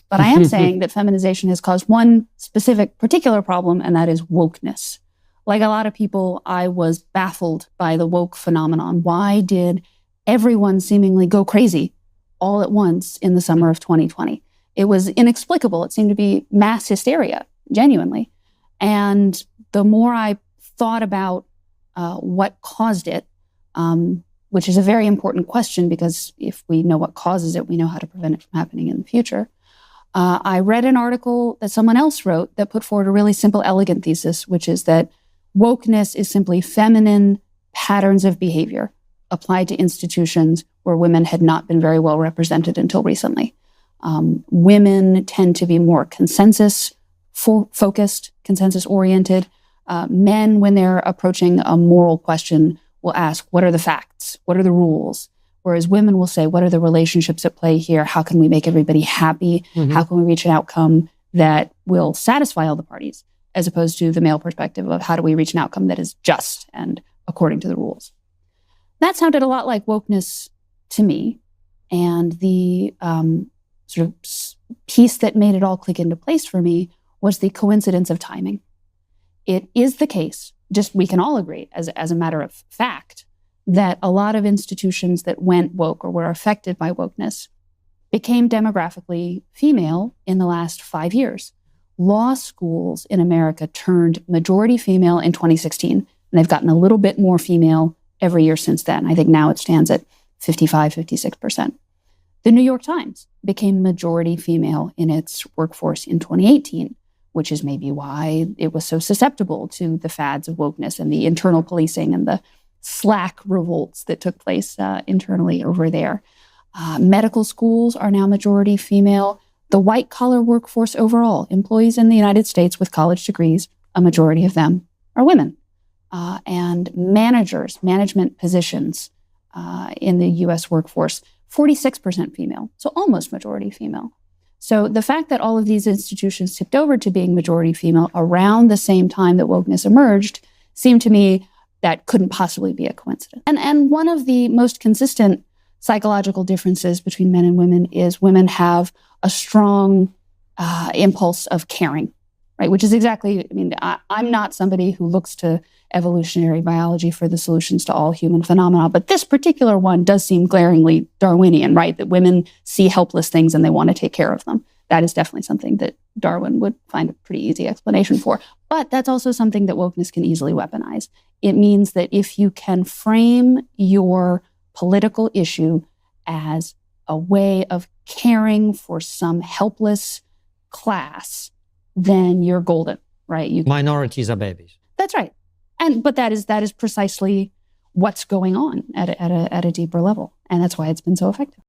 But I am saying that feminization has caused one specific particular problem, and that is wokeness. Like a lot of people, I was baffled by the woke phenomenon. Why did everyone seemingly go crazy all at once in the summer of 2020? It was inexplicable. It seemed to be mass hysteria, genuinely. And the more I thought about what caused it, which is a very important question, because if we know what causes it, we know how to prevent it from happening in the future. I read an article that someone else wrote that put forward a really simple, elegant thesis, which is that wokeness is simply feminine patterns of behavior applied to institutions where women had not been very well represented until recently. Women tend to be more consensus-focused, consensus-oriented. Men, when they're approaching a moral question, will ask, what are the facts? What are the rules? Whereas women will say, what are the relationships at play here? How can we make everybody happy? Mm-hmm. How can we reach an outcome that will satisfy all the parties? As opposed to the male perspective of how do we reach an outcome that is just and according to the rules. That sounded a lot like wokeness to me. And the sort of piece that made it all click into place for me was the coincidence of timing. It is the case, just we can all agree as a matter of fact, that a lot of institutions that went woke or were affected by wokeness became demographically female in the last 5 years. Law schools in America turned majority female in 2016, and they've gotten a little bit more female every year since then. I think now it stands at 55, 56%. The New York Times became majority female in its workforce in 2018, which is maybe why it was so susceptible to the fads of wokeness and the internal policing and the Slack revolts that took place internally over there. Medical schools are now majority female. The white-collar workforce overall, employees in the United States with college degrees, a majority of them are women. And managers, management positions in the U.S. workforce, 46% female, so almost majority female. So the fact that all of these institutions tipped over to being majority female around the same time that wokeness emerged seemed to me that couldn't possibly be a coincidence. And one of the most consistent psychological differences between men and women is women have a strong impulse of caring, right? Which is exactly, I'm not somebody who looks to evolutionary biology for the solutions to all human phenomena, but this particular one does seem glaringly Darwinian, right? That women see helpless things and they want to take care of them. That is definitely something that Darwin would find a pretty easy explanation for. But that's also something that wokeness can easily weaponize. It means that if you can frame your political issue as a way of caring for some helpless class, then you're golden, right? Minorities are babies. That's right. But that is precisely what's going on at a deeper level. And that's why it's been so effective.